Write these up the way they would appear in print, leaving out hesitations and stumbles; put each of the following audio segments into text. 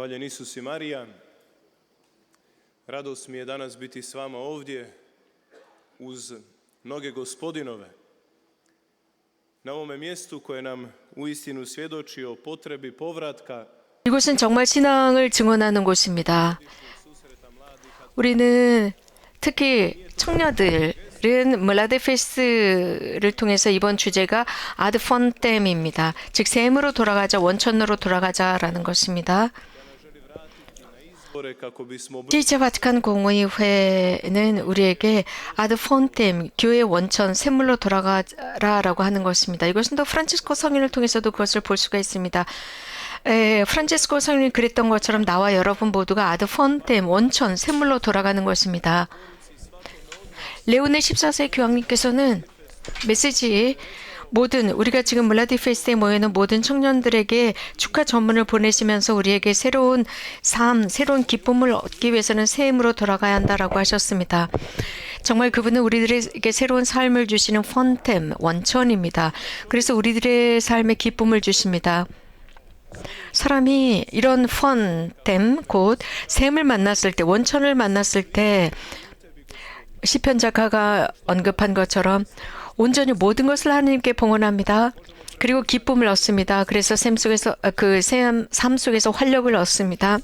Hvaljen Isus i Marija. Radost mi je danas biti s vama ovdje uz noge Gospodinove. Na ovome mjestu koje nam uistinu svjedoči o potrebi povratka. 이곳은 정말 신앙을 증언하는 곳입니다. 우리는 특히 청년들은 므라데페스를 통해서 이번 주제가 아드폰템입니다. 즉 샘으로 돌아가자, 원천으로 돌아가자라는 것입니다. 제 바티칸 공의회는 우리에게 아드폰템, 교회의 원천, 샘물로 돌아가라라고 하는 것입니다. 이것은 또 프란치스코 성인을 통해서도 그것을 볼 수가 있습니다. 프란치스코 성인이 그랬던 것처럼 나와 여러분 모두가 아드폰템, 원천, 샘물로 돌아가는 것입니다. 레오네 14세 교황님께서는 메시지 모든 우리가 지금 므라데페스에 모여있는 모든 청년들에게 축하 전문을 보내시면서 우리에게 새로운 삶, 새로운 기쁨을 얻기 위해서는 샘으로 돌아가야 한다라고 하셨습니다. 정말 그분은 우리들에게 새로운 삶을 주시는 폰템, 원천입니다. 그래서 우리들의 삶에 기쁨을 주십니다. 사람이 이런 폰템, 곧 샘을 만났을 때, 원천을 만났을 때 시편 작가가 언급한 것처럼 온전히 모든 것을 하나님께 봉헌합니다. 그리고 기쁨을 얻습니다. 그래서 삶 속에서 활력을 얻습니다.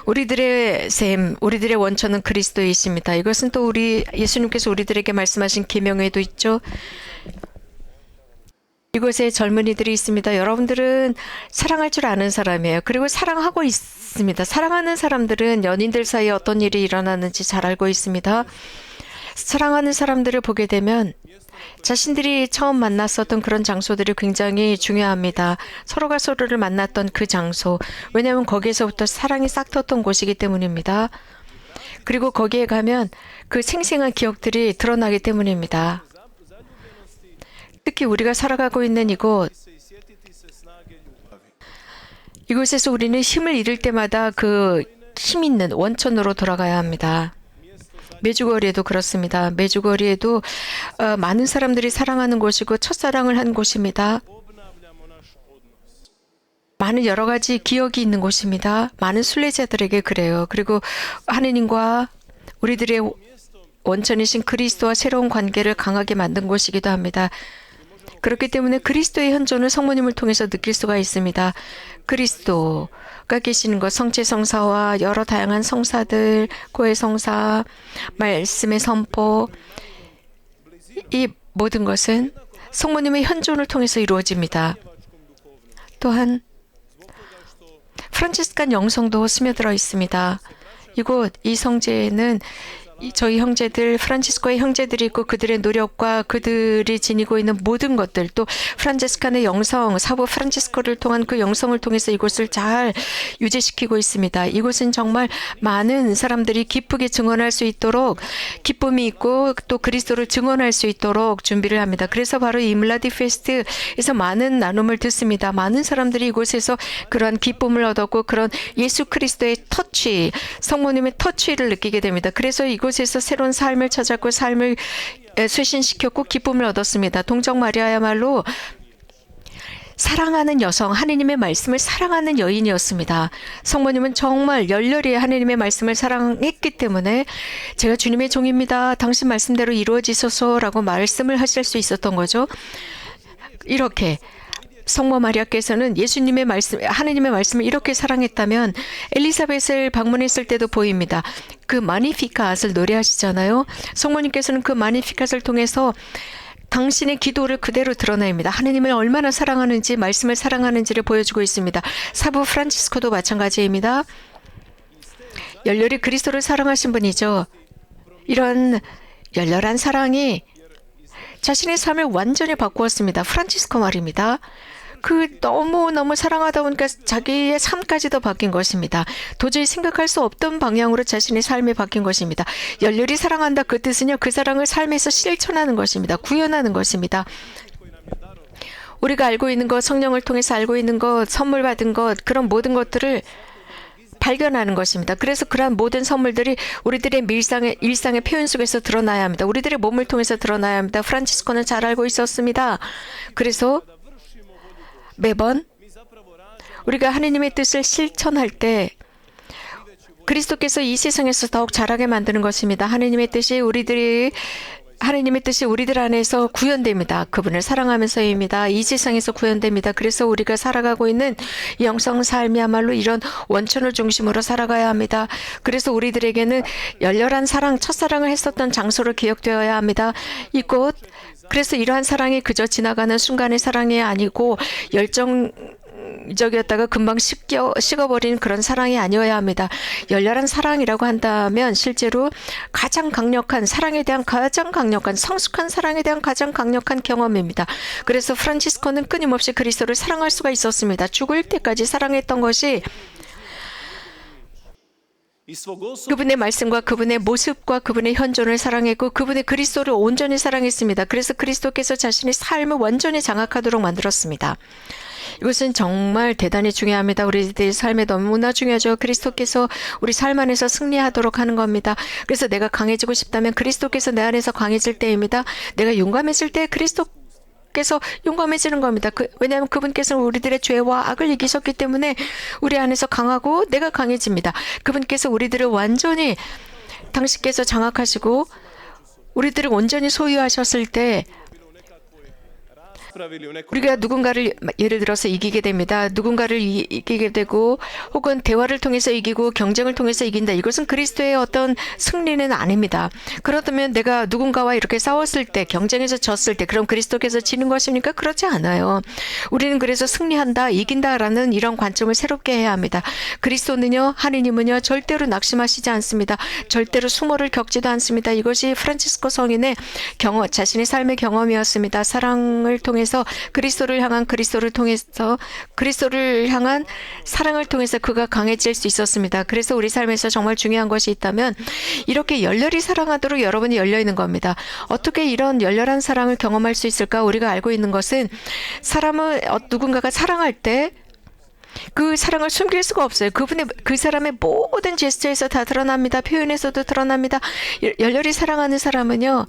우리들의 샘, 우리들의 원천은 그리스도이십니다. 이것은 또 우리 예수님께서 우리들에게 말씀하신 계명에도 있죠. 이곳에 젊은이들이 있습니다. 여러분들은 사랑할 줄 아는 사람이에요. 그리고 사랑하고 있습니다. 사랑하는 사람들은 연인들 사이에 어떤 일이 일어나는지 잘 알고 있습니다. 사랑하는 사람들을 보게 되면 자신들이 처음 만났었던 그런 장소들이 굉장히 중요합니다. 서로가 서로를 만났던 그 장소. 왜냐하면 거기에서부터 사랑이 싹 텄던 곳이기 때문입니다. 그리고 거기에 가면 그 생생한 기억들이 드러나기 때문입니다. 특히 우리가 살아가고 있는 이곳에서 우리는 힘을 잃을 때마다 그 힘 있는 원천으로 돌아가야 합니다. 메주거리에도 그렇습니다. 메주거리에도 많은 사람들이 사랑하는 곳이고 첫사랑을 한 곳입니다. 많은 여러 가지 기억이 있는 곳입니다. 많은 순례자들에게 그래요. 그리고 하느님과 우리들의 원천이신 그리스도와 새로운 관계를 강하게 만든 곳이기도 합니다. 그렇기 때문에 그리스도의 현존을 성모님을 통해서 느낄 수가 있습니다. 그리스도가 계시는 것, 성체 성사와 여러 다양한 성사들, 고해 성사, 말씀의 선포, 이 모든 것은 성모님의 현존을 통해서 이루어집니다. 또한 프란치스칸 영성도 스며들어 있습니다. 이곳 이 성제에는 저희 형제들, 프란치스코의 형제들이 있고 그들의 노력과 그들이 지니고 있는 모든 것들, 또 프란치스칸의 영성, 사부 프란치스코를 통한 그 영성을 통해서 이곳을 잘 유지시키고 있습니다. 이곳은 정말 많은 사람들이 기쁘게 증언할 수 있도록, 기쁨이 있고 또 그리스도를 증언할 수 있도록 준비를 합니다. 그래서 바로 이 므라데페스트에서 많은 나눔을 듣습니다. 많은 사람들이 이곳에서 그러한 기쁨을 얻었고 그런 예수 그리스도의 터치, 성모님의 터치를 느끼게 됩니다. 그래서 이곳에서 새로운 삶을 찾았고 삶을 쇄신시켰고 기쁨을 얻었습니다. 동정 마리아야말로 사랑하는 여성, 하느님의 말씀을 사랑하는 여인이었습니다. 성모님은 정말 열렬히 하느님의 말씀을 사랑했기 때문에 제가 주님의 종입니다. 당신 말씀대로 이루어지소서라고 말씀을 하실 수 있었던 거죠. 이렇게 성모 마리아께서는 예수님의 말씀, 하느님의 말씀을 이렇게 사랑했다면 엘리사벳을 방문했을 때도 보입니다. 그 마니피캇을 노래하시잖아요. 성모님께서는 그 마니피캇을 통해서 당신의 기도를 그대로 드러냅니다. 하느님을 얼마나 사랑하는지, 말씀을 사랑하는지를 보여주고 있습니다. 사부 프란치스코도 마찬가지입니다. 열렬히 그리스도를 사랑하신 분이죠. 이런 열렬한 사랑이 자신의 삶을 완전히 바꾸었습니다. 프란치스코 말입니다. 너무너무 사랑하다 보니까 자기의 삶까지도 바뀐 것입니다. 도저히 생각할 수 없던 방향으로 자신의 삶이 바뀐 것입니다. 열렬히 사랑한다 그 뜻은요, 그 사랑을 삶에서 실천하는 것입니다. 구현하는 것입니다. 우리가 알고 있는 것, 성령을 통해서 알고 있는 것, 선물 받은 것, 그런 모든 것들을 발견하는 것입니다. 그래서 그러한 모든 선물들이 우리들의 일상의 표현 속에서 드러나야 합니다. 우리들의 몸을 통해서 드러나야 합니다. 프란치스코는 잘 알고 있었습니다. 그래서 매번 우리가 하나님의 뜻을 실천할 때 그리스도께서 이 세상에서 더욱 자라게 만드는 것입니다. 하나님의 뜻이 우리들 안에서 구현됩니다. 그분을 사랑하면서입니다. 이 세상에서 구현됩니다. 그래서 우리가 살아가고 있는 영성 삶이야말로 이런 원천을 중심으로 살아가야 합니다. 그래서 우리들에게는 열렬한 사랑, 첫사랑을 했었던 장소로 기억되어야 합니다. 이곳, 그래서 이러한 사랑이 그저 지나가는 순간의 사랑이 아니고 열정적이었다가 금방 식어버린 그런 사랑이 아니어야 합니다. 열렬한 사랑이라고 한다면 실제로 가장 강력한 사랑에 대한 가장 강력한 성숙한 사랑에 대한 가장 강력한 경험입니다. 그래서 프란치스코는 끊임없이 그리스도를 사랑할 수가 있었습니다. 죽을 때까지 사랑했던 것이 그분의 말씀과 그분의 모습과 그분의 현존을 사랑했고 그분의 그리스도를 온전히 사랑했습니다. 그래서 그리스도께서 자신의 삶을 완전히 장악하도록 만들었습니다. 이것은 정말 대단히 중요합니다. 우리들의 삶에 너무나 중요하죠. 그리스도께서 우리 삶 안에서 승리하도록 하는 겁니다. 그래서 내가 강해지고 싶다면 그리스도께서 내 안에서 강해질 때입니다. 내가 용감해질 때 그리스도께서 용감해지는 겁니다. 왜냐하면 그분께서는 우리들의 죄와 악을 이기셨기 때문에 우리 안에서 강하고 내가 강해집니다. 그분께서 우리들을 완전히 당신께서 장악하시고 우리들을 온전히 소유하셨을 때 우리가 누군가를 예를 들어서 이기게 됩니다. 누군가를 이기게 되고 혹은 대화를 통해서 이기고 경쟁을 통해서 이긴다. 이것은 그리스도의 어떤 승리는 아닙니다. 그렇다면 내가 누군가와 이렇게 싸웠을 때 경쟁에서 졌을 때 그럼 그리스도께서 지는 것입니까? 그렇지 않아요. 우리는 그래서 승리한다, 이긴다라는 이런 관점을 새롭게 해야 합니다. 그리스도는요, 하느님은요 절대로 낙심하시지 않습니다. 절대로 수모를 겪지도 않습니다. 이것이 프란치스코 성인의 자신의 삶의 경험이었습니다. 사랑을 통해서 그리스도를 향한 사랑을 통해서 그가 강해질 수 있었습니다. 그래서 우리 삶에서 정말 중요한 것이 있다면 이렇게 열렬히 사랑하도록 여러분이 열려 있는 겁니다. 어떻게 이런 열렬한 사랑을 경험할 수 있을까? 우리가 알고 있는 것은 누군가가 사랑할 때 그 사랑을 숨길 수가 없어요. 그 사람의 모든 제스처에서 다 드러납니다. 표현에서도 드러납니다. 열렬히 사랑하는 사람은요,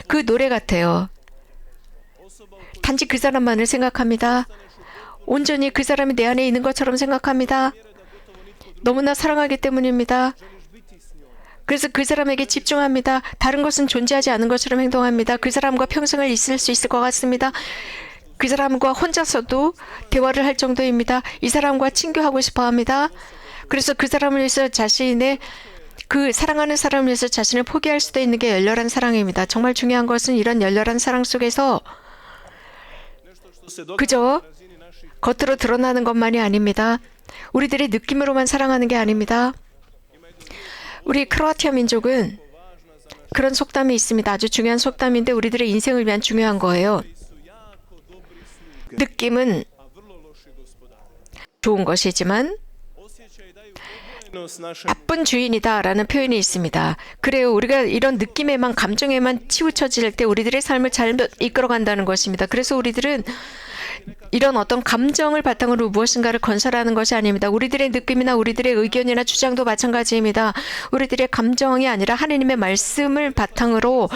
그 노래 같아요. 단지 그 사람만을 생각합니다. 온전히 그 사람이 내 안에 있는 것처럼 생각합니다. 너무나 사랑하기 때문입니다. 그래서 그 사람에게 집중합니다. 다른 것은 존재하지 않은 것처럼 행동합니다. 그 사람과 평생을 있을 수 있을 것 같습니다. 그 사람과 혼자서도 대화를 할 정도입니다. 이 사람과 친교하고 싶어 합니다. 그래서 그 사람을 위해서 그 사랑하는 사람을 위해서 자신을 포기할 수도 있는 게 열렬한 사랑입니다. 정말 중요한 것은 이런 열렬한 사랑 속에서 그저 겉으로 드러나는 것만이 아닙니다. 우리들의 느낌으로만 사랑하는 게 아닙니다. 우리 크로아티아 민족은 그런 속담이 있습니다. 아주 중요한 속담인데 우리들의 인생을 위한 중요한 거예요. 느낌은 좋은 것이지만 나쁜 주인이다라는 표현이 있습니다. 그래요. 우리가 이런 느낌에만 감정에만 치우쳐질 때 우리들의 삶을 잘못 이끌어간다는 것입니다. 그래서 우리들은 이런 어떤 감정을 바탕으로 무엇인가를 건설하는 것이 아닙니다. 우리들의 느낌이나 우리들의 의견이나 주장도 마찬가지입니다. 우리들의 감정이 아니라 하나님의 말씀을 바탕으로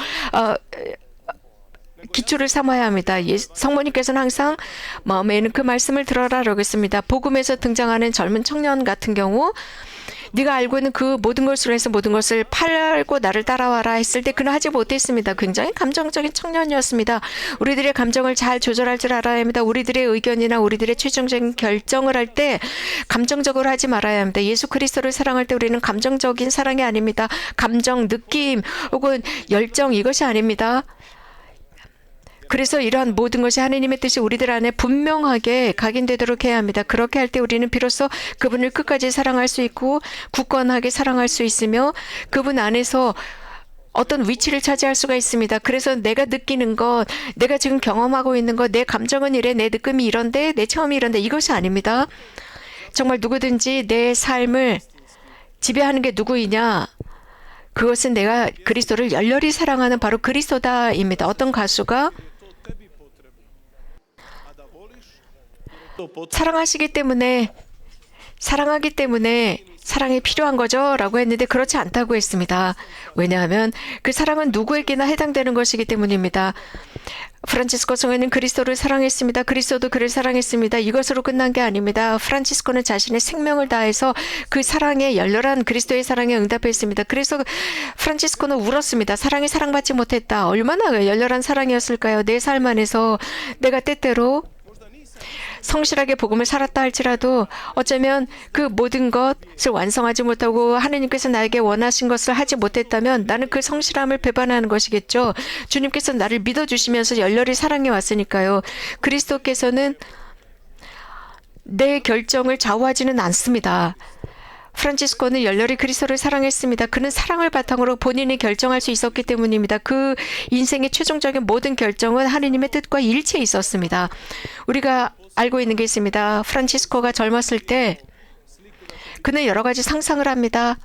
기초를 삼아야 합니다. 성모님께서는 항상 마음에 있는 그 말씀을 들어라라고 했습니다. 복음에서 등장하는 젊은 청년 같은 경우 네가 알고 있는 그 모든 것으로 해서 모든 것을 팔고 나를 따라와라 했을 때 그는 하지 못했습니다. 굉장히 감정적인 청년이었습니다. 우리들의 감정을 잘 조절할 줄 알아야 합니다. 우리들의 의견이나 우리들의 최종적인 결정을 할 때 감정적으로 하지 말아야 합니다. 예수 그리스도를 사랑할 때 우리는 감정적인 사랑이 아닙니다. 감정, 느낌 혹은 열정 이것이 아닙니다. 그래서 이러한 모든 것이 하나님의 뜻이 우리들 안에 분명하게 각인되도록 해야 합니다. 그렇게 할 때 우리는 비로소 그분을 끝까지 사랑할 수 있고 굳건하게 사랑할 수 있으며 그분 안에서 어떤 위치를 차지할 수가 있습니다. 그래서 내가 느끼는 것, 내가 지금 경험하고 있는 것, 내 감정은 이래, 내 느낌이 이런데, 내 체험이 이런데 이것이 아닙니다. 정말 누구든지 내 삶을 지배하는 게 누구이냐? 그것은 내가 그리스도를 열렬히 사랑하는 바로 그리스도다입니다. 어떤 가수가 사랑하기 때문에 사랑이 필요한 거죠? 라고 했는데 그렇지 않다고 했습니다. 왜냐하면 그 사랑은 누구에게나 해당되는 것이기 때문입니다. 프란치스코 성회는 그리스도를 사랑했습니다. 그리스도도 그를 사랑했습니다. 이것으로 끝난 게 아닙니다. 프란치스코는 자신의 생명을 다해서 그 사랑에 열렬한 그리스도의 사랑에 응답했습니다. 그래서 프란치스코는 울었습니다. 사랑이 사랑받지 못했다. 얼마나 열렬한 사랑이었을까요? 내 삶 안에서 내가 때때로 성실하게 복음을 살았다 할지라도 어쩌면 그 모든 것을 완성하지 못하고 하나님께서 나에게 원하신 것을 하지 못했다면 나는 그 성실함을 배반하는 것이겠죠. 주님께서 나를 믿어주시면서 열렬히 사랑해 왔으니까요. 그리스도께서는 내 결정을 좌우하지는 않습니다. 프란치스코는 열렬히 그리스도를 사랑했습니다. 그는 사랑을 바탕으로 본인이 결정할 수 있었기 때문입니다. 그 인생의 최종적인 모든 결정은 하느님의 뜻과 일치해 있었습니다. 우리가 알고 있는 게 있습니다. 프란치스코가 젊었을 때 그는 여러 가지 상상을 합니다.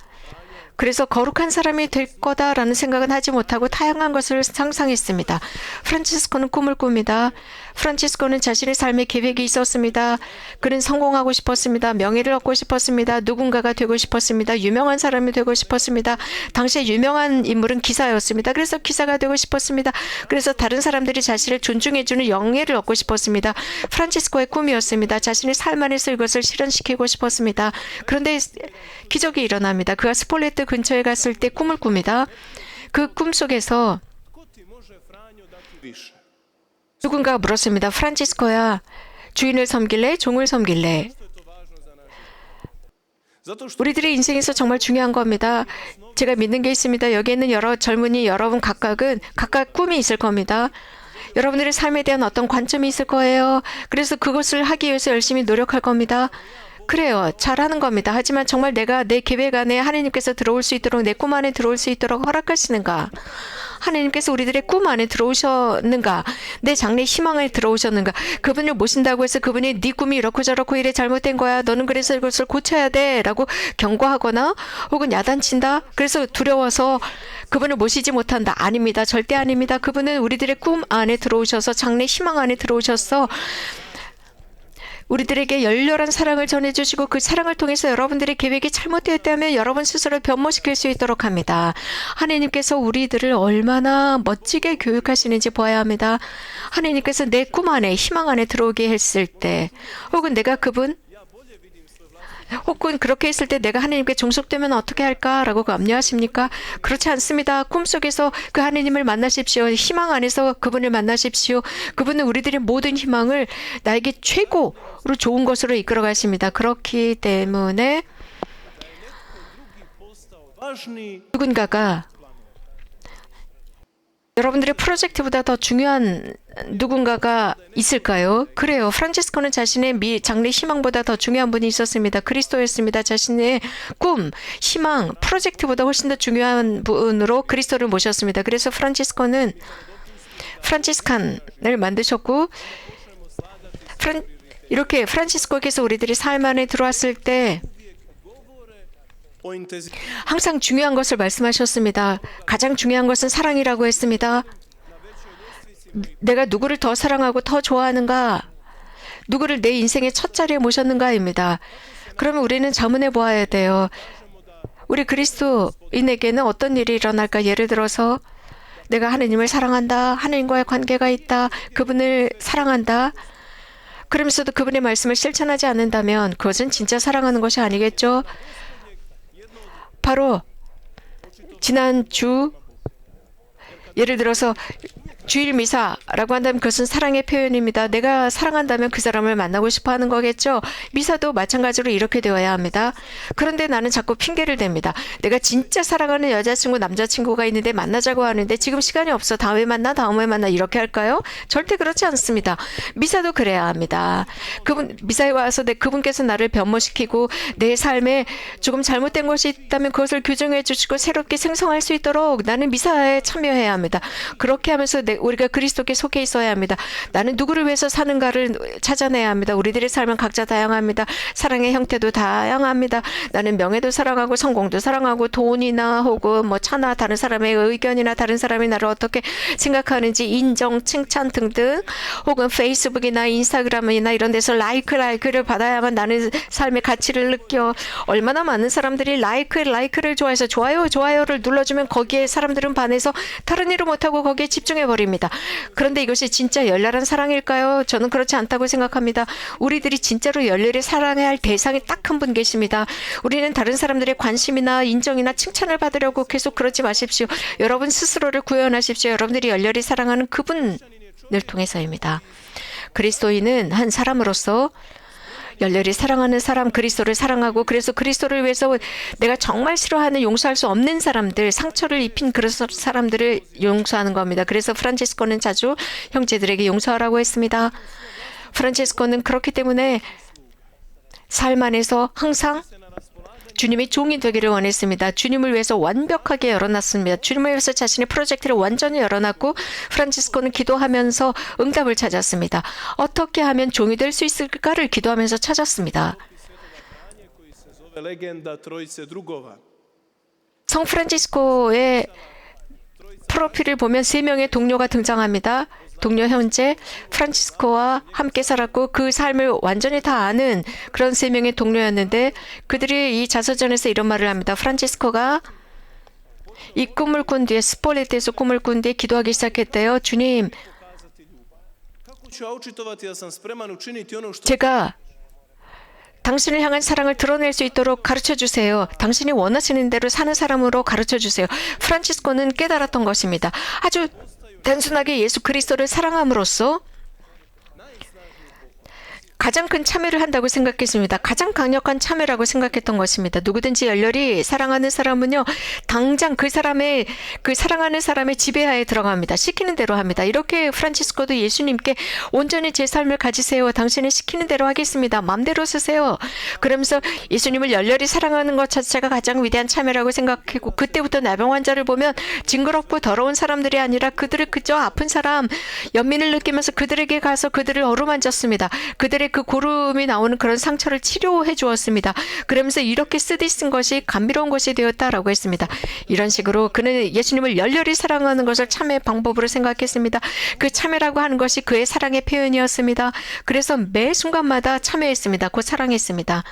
그래서 거룩한 사람이 될 거다라는 생각은 하지 못하고 다양한 것을 상상했습니다. 프란치스코는 꿈을 꿉니다. 프란치스코는 자신의 삶의 계획이 있었습니다. 그는 성공하고 싶었습니다. 명예를 얻고 싶었습니다. 누군가가 되고 싶었습니다. 유명한 사람이 되고 싶었습니다. 당시에 유명한 인물은 기사였습니다. 그래서 기사가 되고 싶었습니다. 그래서 다른 사람들이 자신을 존중해주는 영예를 얻고 싶었습니다. 프란치스코의 꿈이었습니다. 자신의 삶 안에서 이것을 실현시키고 싶었습니다. 그런데 기적이 일어납니다. 그가 스폴레트 근처에 갔을 때 꿈을 꿉니다. 그 꿈 속에서 누군가가 물었습니다. 프란치스코야, 주인을 섬길래? 종을 섬길래? 우리들의 인생에서 정말 중요한 겁니다. 제가 믿는 게 있습니다. 여기 있는 여러 젊은이 여러분 각각은 각각 꿈이 있을 겁니다. 여러분들의 삶에 대한 어떤 관점이 있을 거예요. 그래서 그것을 하기 위해서 열심히 노력할 겁니다. 그래요. 잘하는 겁니다. 하지만 정말 내가 내 계획 안에 하나님께서 들어올 수 있도록 내 꿈 안에 들어올 수 있도록 허락하시는가? 하나님께서 우리들의 꿈 안에 들어오셨는가? 내 장래 희망에 들어오셨는가? 그분을 모신다고 해서 그분이 네 꿈이 이렇고 저렇고 이래 잘못된 거야. 너는 그래서 이것을 고쳐야 돼. 라고 경고하거나 혹은 야단친다. 그래서 두려워서 그분을 모시지 못한다. 아닙니다. 절대 아닙니다. 그분은 우리들의 꿈 안에 들어오셔서 장래 희망 안에 들어오셔서 우리들에게 열렬한 사랑을 전해주시고 그 사랑을 통해서 여러분들의 계획이 잘못되었다면 여러분 스스로 변모시킬 수 있도록 합니다. 하나님께서 우리들을 얼마나 멋지게 교육하시는지 보아야 합니다. 하나님께서 내 꿈 안에 희망 안에 들어오게 했을 때 혹은 내가 그분 혹은 그렇게 했을 때 내가 하나님께 종속되면 어떻게 할까라고 염려하십니까? 그렇지 않습니다. 꿈속에서 그 하나님을 만나십시오. 희망 안에서 그분을 만나십시오. 그분은 우리들의 모든 희망을 나에게 최고로 좋은 것으로 이끌어 가십니다. 그렇기 때문에 누군가가 여러분들의 프로젝트보다 더 중요한 누군가가 있을까요? 그래요. 프란치스코는 자신의 장래 희망보다 더 중요한 분이 있었습니다. 그리스도였습니다. 자신의 꿈, 희망, 프로젝트보다 훨씬 더 중요한 분으로 그리스도를 모셨습니다. 그래서 프란치스코는 프란치스칸을 만드셨고 이렇게 프란치스코께서 우리들이 삶 안에 들어왔을 때 항상 중요한 것을 말씀하셨습니다. 가장 중요한 것은 사랑이라고 했습니다. 내가 누구를 더 사랑하고 더 좋아하는가? 누구를 내 인생의 첫 자리에 모셨는가입니다. 그러면 우리는 자문해 보아야 돼요. 우리 그리스도인에게는 어떤 일이 일어날까? 예를 들어서 내가 하나님을 사랑한다. 하나님과의 관계가 있다. 그분을 사랑한다. 그러면서도 그분의 말씀을 실천하지 않는다면 그것은 진짜 사랑하는 것이 아니겠죠? 바로 지난주 예를 들어서 주일 미사라고 한다면 그것은 사랑의 표현입니다. 내가 사랑한다면 그 사람을 만나고 싶어 하는 거겠죠. 미사도 마찬가지로 이렇게 되어야 합니다. 그런데 나는 자꾸 핑계를 댑니다. 내가 진짜 사랑하는 여자친구, 남자친구가 있는데 만나자고 하는데 지금 시간이 없어. 다음에 만나 이렇게 할까요? 절대 그렇지 않습니다. 미사도 그래야 합니다. 미사에 와서 그분께서 나를 변모시키고 내 삶에 조금 잘못된 것이 있다면 그것을 교정해 주시고 새롭게 생성할 수 있도록 나는 미사에 참여해야 합니다. 그렇게 하면서 우리가 그리스도께 속해 있어야 합니다. 나는 누구를 위해서 사는가를 찾아내야 합니다. 우리들의 삶은 각자 다양합니다. 사랑의 형태도 다양합니다. 나는 명예도 사랑하고 성공도 사랑하고 돈이나 혹은 뭐 차나 다른 사람의 의견이나 다른 사람이 나를 어떻게 생각하는지 인정, 칭찬 등등 혹은 페이스북이나 인스타그램이나 이런 데서 라이크를 받아야만 나는 삶의 가치를 느껴. 얼마나 많은 사람들이 라이크를 좋아해서 좋아요를 눌러주면 거기에 사람들은 반해서 다른 일을 못하고 거기에 집중해 버립니다. 그런데 이것이 진짜 열렬한 사랑일까요? 저는 그렇지 않다고 생각합니다. 우리들이 진짜로 열렬히 사랑해야 할 대상이 딱 한 분 계십니다. 우리는 다른 사람들의 관심이나 인정이나 칭찬을 받으려고 계속 그러지 마십시오. 여러분 스스로를 구현하십시오. 여러분들이 열렬히 사랑하는 그분을 통해서입니다. 그리스도인은 한 사람으로서 열렬히 사랑하는 사람, 그리스도를 사랑하고 그래서 그리스도를 위해서 내가 정말 싫어하는 용서할 수 없는 사람들, 상처를 입힌 그런 사람들을 용서하는 겁니다. 그래서 프란치스코는 자주 형제들에게 용서하라고 했습니다. 프란치스코는 그렇기 때문에 삶 안에서 항상 주님의 종이 되기를 원했습니다. 주님을 위해서 완벽하게 열어놨습니다. 주님을 위해서 자신의 프로젝트를 완전히 열어놨고 프란치스코는 기도하면서 응답을 찾았습니다. 어떻게 하면 종이 될 수 있을까를 기도하면서 찾았습니다. 성 프란치스코의 프로필을 보면 3명의 동료가 등장합니다. 동료 형제 프란치스코와 함께 살았고 그 삶을 완전히 다 아는 그런 3명의 동료였는데 그들이 이 자서전에서 이런 말을 합니다. 프란치스코가 이 꿈을 꾼 뒤에 스폴레트에서 꿈을 꾼 뒤에 기도하기 시작했대요. 주님, 제가 당신을 향한 사랑을 드러낼 수 있도록 가르쳐 주세요. 당신이 원하시는 대로 사는 사람으로 가르쳐 주세요. 프란치스코는 깨달았던 것입니다. 아주 단순하게 예수 그리스도를 사랑함으로써 가장 큰 참여를 한다고 생각했습니다. 가장 강력한 참여라고 생각했던 것입니다. 누구든지 열렬히 사랑하는 사람은요, 당장 그 사랑하는 사람의 지배하에 들어갑니다. 시키는 대로 합니다. 이렇게 프란치스코도 예수님께 온전히 제 삶을 가지세요. 당신이 시키는 대로 하겠습니다. 마음대로 쓰세요. 그러면서 예수님을 열렬히 사랑하는 것 자체가 가장 위대한 참여라고 생각했고 그때부터 나병 환자를 보면 징그럽고 더러운 사람들이 아니라 그들을 그저 아픈 사람, 연민을 느끼면서 그들에게 가서 그들을 어루만졌습니다. 그들의 그 고름이 나오는 그런 상처를 치료해 주었습니다. 그러면서 이렇게 쓰디쓴 것이 감미로운 것이 되었다라고 했습니다. 이런 식으로 그는 예수님을 열렬히 사랑하는 것을 참회의 방법으로 생각했습니다. 그 참회라고 하는 것이 그의 사랑의 표현이었습니다. 그래서 매 순간마다 참회했습니다. 곧 사랑했습니다.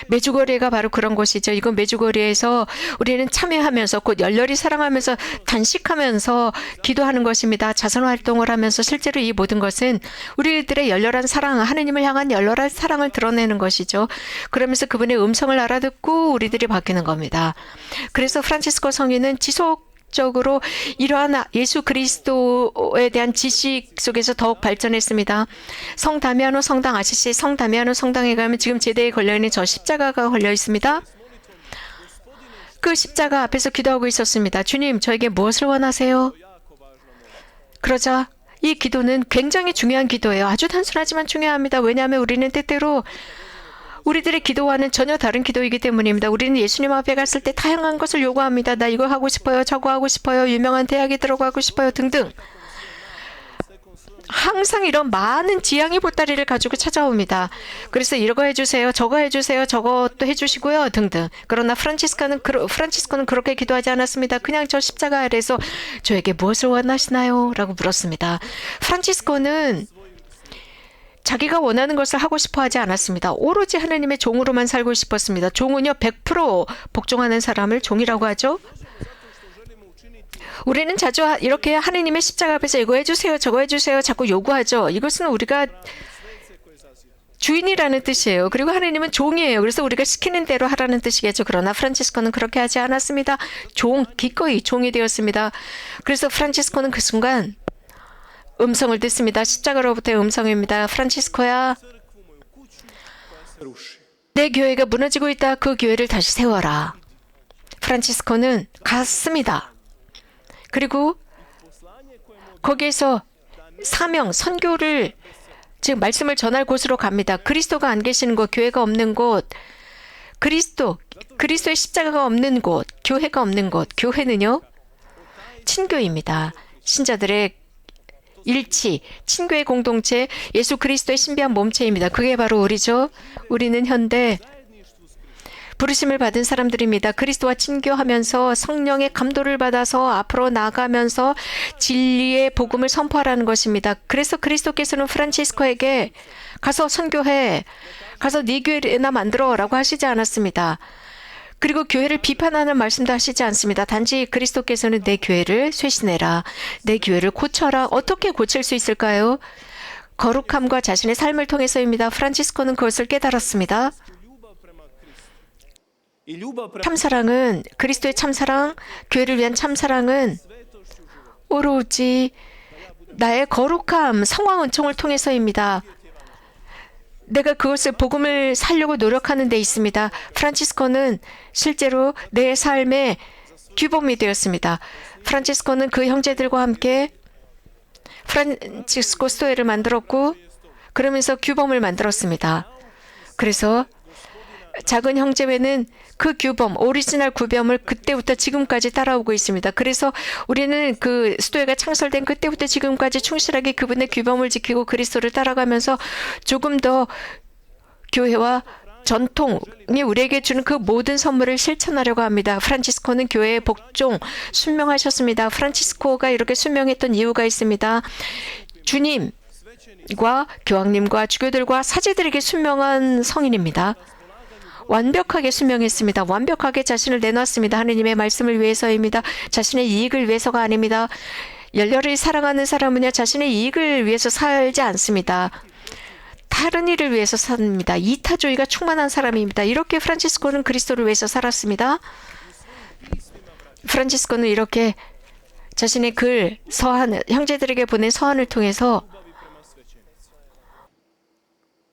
메주거리가 바로 그런 것이죠. 이건 메주거리에서 우리는 참여하면서 곧 열렬히 사랑하면서 단식하면서 기도하는 것입니다. 자선활동을 하면서 실제로 이 모든 것은 우리들의 열렬한 사랑, 하느님을 향한 열렬한 사랑을 드러내는 것이죠. 그러면서 그분의 음성을 알아듣고 우리들이 바뀌는 겁니다. 그래서 프란치스코 성인은 적으로 이러한 예수 그리스도에 대한 지식 속에서 더욱 발전했습니다. 성 다미아노 성당 아시시 성 다미아노 성당에 가면 지금 제대에 걸려있는 저 십자가가 걸려 있습니다. 그 십자가 앞에서 기도하고 있었습니다. 주님, 저에게 무엇을 원하세요? 그러자 이 기도는 굉장히 중요한 기도예요. 아주 단순하지만 중요합니다. 왜냐하면 우리는 때때로 우리들의 기도와는 전혀 다른 기도이기 때문입니다. 우리는 예수님 앞에 갔을 때 다양한 것을 요구합니다. 나 이거 하고 싶어요. 저거 하고 싶어요. 유명한 대학에 들어가고 싶어요. 등등. 항상 이런 많은 지향의 보따리를 가지고 찾아옵니다. 그래서 이거 해주세요. 저거 해주세요. 저것도 해주시고요. 등등. 그러나 프란치스코는 그렇게 기도하지 않았습니다. 그냥 저 십자가 아래에서 저에게 무엇을 원하시나요? 라고 물었습니다. 프란치스코는 자기가 원하는 것을 하고 싶어 하지 않았습니다. 오로지 하나님의 종으로만 살고 싶었습니다. 종은요, 100% 복종하는 사람을 종이라고 하죠. 우리는 자주 이렇게 하나님의 십자가 앞에서 이거 해주세요, 저거 해주세요 자꾸 요구하죠. 이것은 우리가 주인이라는 뜻이에요. 그리고 하나님은 종이에요. 그래서 우리가 시키는 대로 하라는 뜻이겠죠. 그러나 프란치스코는 그렇게 하지 않았습니다. 기꺼이 종이 되었습니다. 그래서 프란치스코는 그 순간 음성을 듣습니다. 십자가로부터의 음성입니다. 프란치스코야, 내 교회가 무너지고 있다. 그 교회를 다시 세워라. 프란치스코는 갔습니다. 그리고 거기에서 사명, 선교를 지금 말씀을 전할 곳으로 갑니다. 그리스도가 안 계시는 곳, 교회가 없는 곳, 그리스도의 십자가가 없는 곳, 교회가 없는 곳. 교회는요, 친교입니다. 신자들의 일치, 친교의 공동체, 예수 그리스도의 신비한 몸체입니다. 그게 바로 우리죠. 우리는 현대 부르심을 받은 사람들입니다. 그리스도와 친교하면서 성령의 감도를 받아서 앞으로 나가면서 진리의 복음을 선포하라는 것입니다. 그래서 그리스도께서는 프란치스코에게 가서 선교해, 가서 네 교회나 만들어라고 하시지 않았습니다. 그리고 교회를 비판하는 말씀도 하시지 않습니다. 단지 그리스도께서는 내 교회를 쇄신해라, 내 교회를 고쳐라. 어떻게 고칠 수 있을까요? 거룩함과 자신의 삶을 통해서입니다. 프란치스코는 그것을 깨달았습니다. 참사랑은, 그리스도의 참사랑, 교회를 위한 참사랑은 오로지 나의 거룩함, 성화 은총을 통해서입니다. 내가 그것을 복음을 살려고 노력하는 데 있습니다. 프란치스코는 실제로 내 삶의 규범이 되었습니다. 프란치스코는 그 형제들과 함께 프란치스코 스토에를 만들었고 그러면서 규범을 만들었습니다. 그래서 작은 형제회는 그 규범, 오리지널 규범을 그때부터 지금까지 따라오고 있습니다. 그래서 우리는 그 스토에가 창설된 그때부터 지금까지 충실하게 그분의 규범을 지키고 그리스도를 따라가면서 조금 더 교회와 전통이 우리에게 주는 그 모든 선물을 실천하려고 합니다. 프란치스코는 교회의 복종, 순명하셨습니다. 프란치스코가 이렇게 순명했던 이유가 있습니다. 주님과 교황님과 주교들과 사제들에게 순명한 성인입니다. 완벽하게 순명했습니다. 완벽하게 자신을 내놨습니다. 하느님의 말씀을 위해서입니다. 자신의 이익을 위해서가 아닙니다. 열렬히 사랑하는 사람은요, 자신의 이익을 위해서 살지 않습니다. 다른 일을 위해서 삽니다. 이타주의가 충만한 사람입니다. 이렇게 프란치스코는 그리스도를 위해서 살았습니다. 프란치스코는 이렇게 자신의 글, 서한, 형제들에게 보낸 서한을 통해서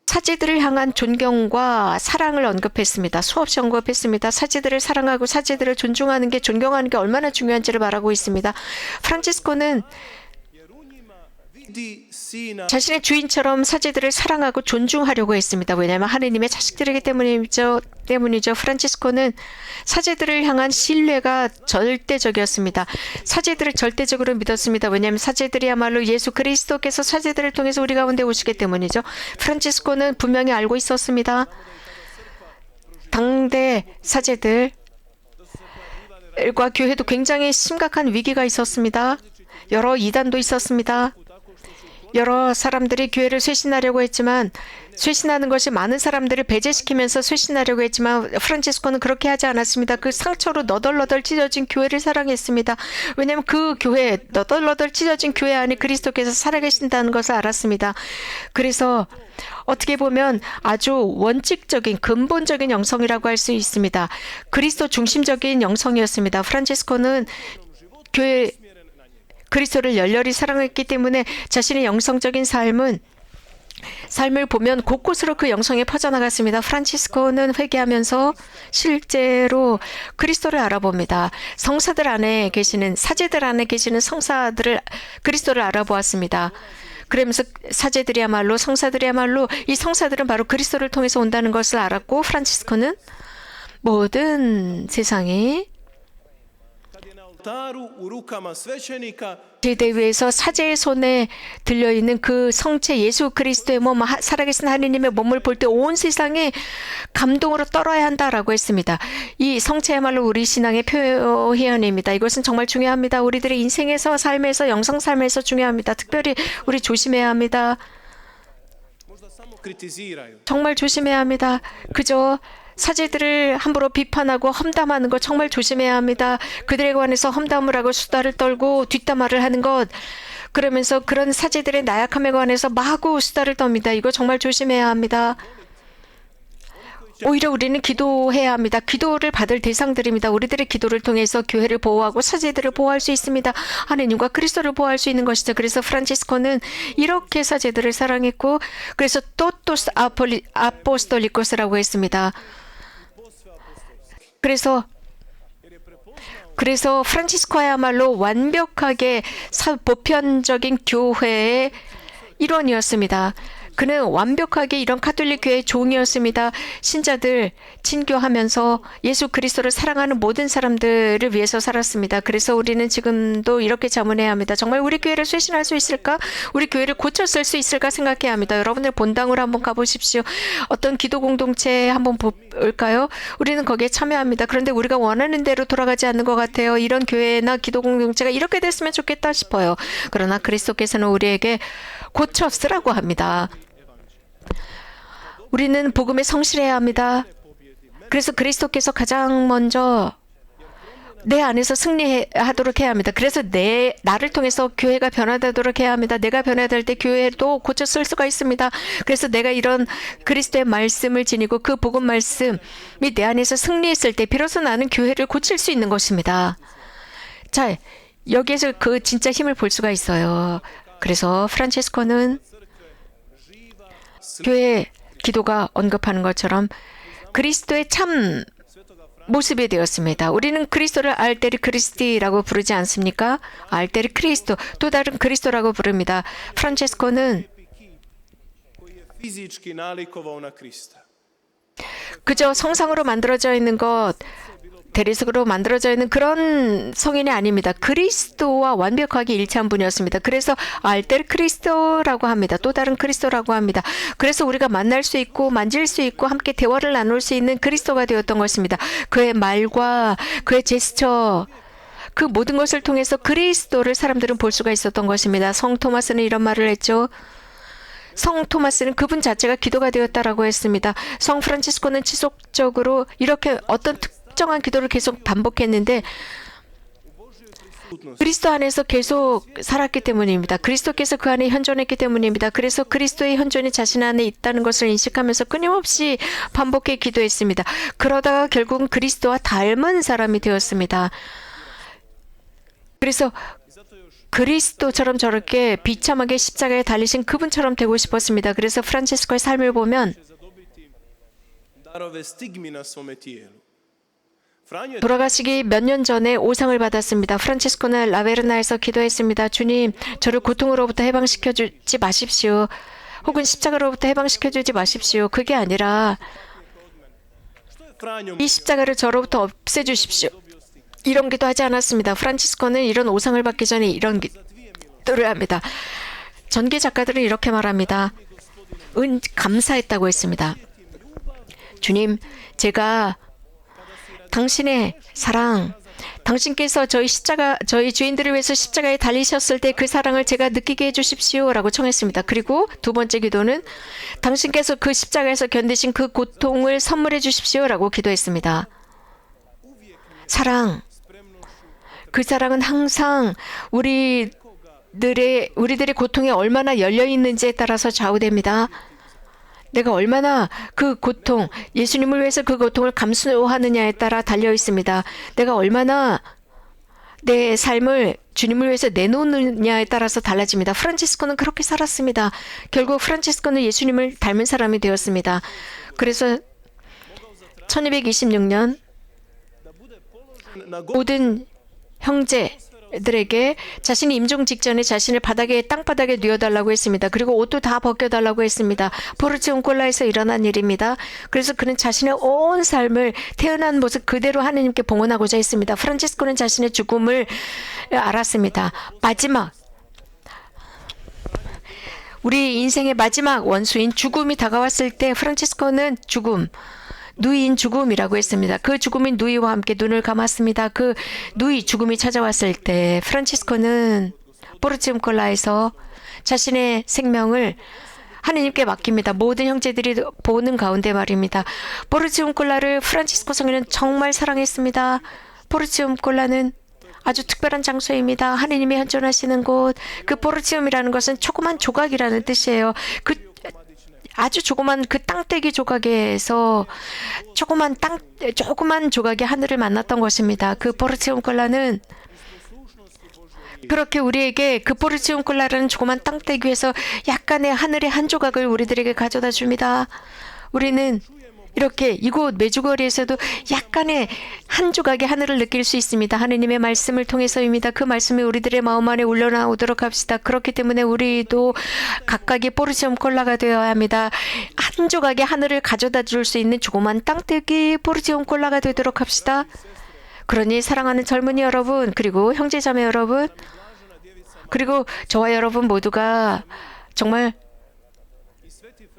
사제들을 향한 존경과 사랑을 언급했습니다. 수없이 언급했습니다. 사제들을 사랑하고 사제들을 존중하는 게, 존경하는 게 얼마나 중요한지를 말하고 있습니다. 프란치스코는 자신의 주인처럼 사제들을 사랑하고 존중하려고 했습니다. 왜냐하면 하느님의 자식들이기 때문이죠. 프란치스코는 사제들을 향한 신뢰가 절대적이었습니다. 사제들을 절대적으로 믿었습니다. 왜냐하면 사제들이야말로 예수 그리스도께서 사제들을 통해서 우리 가운데 오시기 때문이죠. 프란치스코는 분명히 알고 있었습니다. 당대 사제들과 교회도 굉장히 심각한 위기가 있었습니다. 여러 이단도 있었습니다. 여러 사람들이 교회를 쇄신하려고 했지만, 쇄신하는 것이 많은 사람들을 배제시키면서 쇄신하려고 했지만 프란치스코는 그렇게 하지 않았습니다. 그 상처로 너덜너덜 찢어진 교회를 사랑했습니다. 왜냐하면 그 교회, 너덜너덜 찢어진 교회 안에 그리스도께서 살아계신다는 것을 알았습니다. 그래서 어떻게 보면 아주 원칙적인, 근본적인 영성이라고 할 수 있습니다. 그리스도 중심적인 영성이었습니다. 프란치스코는 교회 그리스도를 열렬히 사랑했기 때문에 자신의 영성적인 삶을 보면 곳곳으로 그 영성이 퍼져나갔습니다. 프란치스코는 회개하면서 실제로 그리스도를 알아봅니다. 성사들 안에 계시는, 사제들 안에 계시는 성사들을, 그리스도를 알아보았습니다. 그러면서 사제들이야말로, 성사들이야말로 이 성사들은 바로 그리스도를 통해서 온다는 것을 알았고, 프란치스코는 모든 세상이 제대 위에서 사제의 손에 들려있는 그 성체 예수 그리스도의 몸, 살아계신 하느님의 몸을 볼 때 온 세상이 감동으로 떨어야 한다라고 했습니다. 이 성체야말로 우리 신앙의 표현입니다. 이것은 정말 중요합니다. 우리들의 인생에서, 삶에서, 영성 삶에서 중요합니다. 특별히 우리 조심해야 합니다. 정말 조심해야 합니다. 그저 사제들을 함부로 비판하고 험담하는 것 정말 조심해야 합니다. 그들에 관해서 험담을 하고 수다를 떨고 뒷담화를 하는 것, 그러면서 그런 사제들의 나약함에 관해서 마구 수다를 떱니다. 이거 정말 조심해야 합니다. 오히려 우리는 기도해야 합니다. 기도를 받을 대상들입니다. 우리들의 기도를 통해서 교회를 보호하고 사제들을 보호할 수 있습니다. 하느님과 그리스도를 보호할 수 있는 것이죠. 그래서 프란치스코는 이렇게 사제들을 사랑했고, 그래서 토토스 아포스톨리코스라고 했습니다. 그래서 프란치스코야말로 완벽하게 보편적인 교회의 일원이었습니다. 그는 완벽하게 이런 가톨릭 교회의 종이었습니다. 신자들 친교하면서 예수 그리스도를 사랑하는 모든 사람들을 위해서 살았습니다. 그래서 우리는 지금도 이렇게 자문해야 합니다. 정말 우리 교회를 쇄신할 수 있을까? 우리 교회를 고쳤을 수 있을까 생각해야 합니다. 여러분들 본당으로 한번 가보십시오. 어떤 기도 공동체 한번 볼까요? 우리는 거기에 참여합니다. 그런데 우리가 원하는 대로 돌아가지 않는 것 같아요. 이런 교회나 기도 공동체가 이렇게 됐으면 좋겠다 싶어요. 그러나 그리스도께서는 우리에게 고쳐 쓰라고 합니다. 우리는 복음에 성실해야 합니다. 그래서 그리스도께서 가장 먼저 내 안에서 승리하도록 해야 합니다. 그래서 나를 통해서 교회가 변화되도록 해야 합니다. 내가 변화될 때 교회도 고쳐 쓸 수가 있습니다. 그래서 내가 이런 그리스도의 말씀을 지니고 그 복음 말씀이 내 안에서 승리했을 때 비로소 나는 교회를 고칠 수 있는 것입니다. 자, 여기에서 그 진짜 힘을 볼 수가 있어요. 그래서 프란체스코는 교회 기도가 언급하는 것처럼 그리스도의 참 모습이 되었습니다. 우리는 그리스도를 알테르 크리스티라고 부르지 않습니까? 알테르 크리스토, 또 다른 그리스도라고 부릅니다. 프란체스코는 fizički nalikovao na Krista. 그저 성상으로 만들어져 있는 것, 대리석으로 만들어져 있는 그런 성인이 아닙니다. 그리스도와 완벽하게 일치한 분이었습니다. 그래서 알테르 크리스토라고 합니다. 또 다른 그리스도라고 합니다. 그래서 우리가 만날 수 있고 만질 수 있고 함께 대화를 나눌 수 있는 그리스도가 되었던 것입니다. 그의 말과 그의 제스처, 그 모든 것을 통해서 그리스도를 사람들은 볼 수가 있었던 것입니다. 성 토마스는 이런 말을 했죠. 성 토마스는 그분 자체가 기도가 되었다라고 했습니다. 성 프란치스코는 지속적으로 이렇게 어떤 특정한 기도를 계속 반복했는데 그리스도 안에서 계속 살았기 때문입니다. 그리스도께서 그 안에 현존했기 때문입니다. 그래서 그리스도의 현존이 자신 안에 있다는 것을 인식하면서 끊임없이 반복해 기도했습니다. 그러다가 결국은 그리스도와 닮은 사람이 되었습니다. 그래서 그리스도처럼 저렇게 비참하게 십자가에 달리신 그분처럼 되고 싶었습니다. 그래서 프란체스코의 삶을 보면 darove stigmi na svome tijelu. Franjo je 돌아가시기 몇 년 전에 오상을 받았습니다. 프란체스코는 라베르나에서 기도했습니다. 주님, 저를 고통으로부터 해방시켜 주지 마십시오. 혹은 십자가로부터 해방시켜 주지 마십시오. 그게 아니라 Franjo 이 십자가를 저로부터 없애주십시오. 이런 기도 하지 않았습니다. 프란치스코는 이런 오상을 받기 전에 이런 기도를 합니다. 전기 작가들은 이렇게 말합니다. 감사했다고 했습니다. 주님, 제가 당신의 사랑, 당신께서 저희 주인들을 위해서 십자가에 달리셨을 때 그 사랑을 제가 느끼게 해주십시오라고 청했습니다. 그리고 두 번째 기도는 당신께서 그 십자가에서 견디신 그 고통을 선물해 주십시오라고 기도했습니다. 사랑, 그 사랑은 항상 우리들의 고통에 얼마나 열려 있는지에 따라서 좌우됩니다. 내가 얼마나 그 고통, 예수님을 위해서 그 고통을 감수하느냐에 따라 달려 있습니다. 내가 얼마나 내 삶을 주님을 위해서 내놓느냐에 따라서 달라집니다. 프란치스코는 그렇게 살았습니다. 결국 프란치스코는 예수님을 닮은 사람이 되었습니다. 그래서 1226년 na 모든 형제들에게 자신이 임종 직전에 자신을 땅바닥에 뉘어달라고 했습니다. 그리고 옷도 다 벗겨달라고 했습니다. 포르치온콜라에서 일어난 일입니다. 그래서 그는 자신의 온 삶을 태어난 모습 그대로 하느님께 봉헌하고자 했습니다. 프란치스코는 자신의 죽음을 알았습니다. 우리 인생의 마지막 원수인 죽음이 다가왔을 때 프란치스코는 누이인 죽음이라고 했습니다. 그 죽음인 누이와 함께 눈을 감았습니다. 그 죽음이 찾아왔을 때 프란치스코는 포르치움콜라에서 자신의 생명을 하느님께 맡깁니다. 모든 형제들이 보는 가운데 말입니다. 포르치움콜라를 프란치스코 성인은 정말 사랑했습니다. 포르치움콜라는 아주 특별한 장소입니다. 하느님이 현존하시는 곳. 그 포르치움이라는 것은 조그만 조각이라는 뜻이에요. 아주 조그만 그 땅떼기 조각에서 조그만 조각의 하늘을 만났던 것입니다. 그 포르치움콜라는 그렇게 우리에게 그 포르치움콜라라는 조그만 땅떼기에서 약간의 하늘의 한 조각을 우리들에게 가져다 줍니다. 우리는 이렇게 이곳 메주거리에서도 약간의 한 조각의 하늘을 느낄 수 있습니다. 하느님의 말씀을 통해서입니다. 그 말씀이 우리들의 마음 안에 올려나오도록 합시다. 그렇기 때문에 우리도 각각의 포르지움 콜라가 되어야 합니다. 한 조각의 하늘을 가져다 줄 수 있는 조그만 땅떼기 포르지움 콜라가 되도록 합시다. 그러니 사랑하는 젊은이 여러분, 그리고 형제자매 여러분, 그리고 저와 여러분 모두가 정말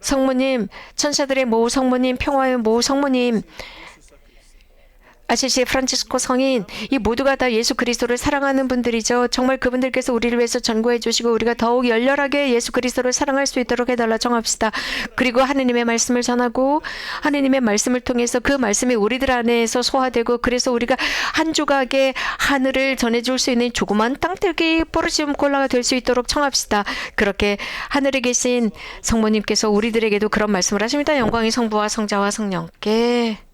성모님, 천사들의 모 성모님, 평화의 모 성모님, 아시시 프란치스코 성인, 이 모두가 다 예수 그리스도를 사랑하는 분들이죠. 정말 그분들께서 우리를 위해서 전구해 주시고 우리가 더욱 열렬하게 예수 그리스도를 사랑할 수 있도록 해달라 정합시다. 그리고 하느님의 말씀을 전하고 하느님의 말씀을 통해서 그 말씀이 우리들 안에서 소화되고 그래서 우리가 한 조각의 하늘을 전해줄 수 있는 조그만 땅들기 포르지움 콜라가 될 수 있도록 청합시다. 그렇게 하늘에 계신 성모님께서 우리들에게도 그런 말씀을 하십니다. 영광이 성부와 성자와 성령께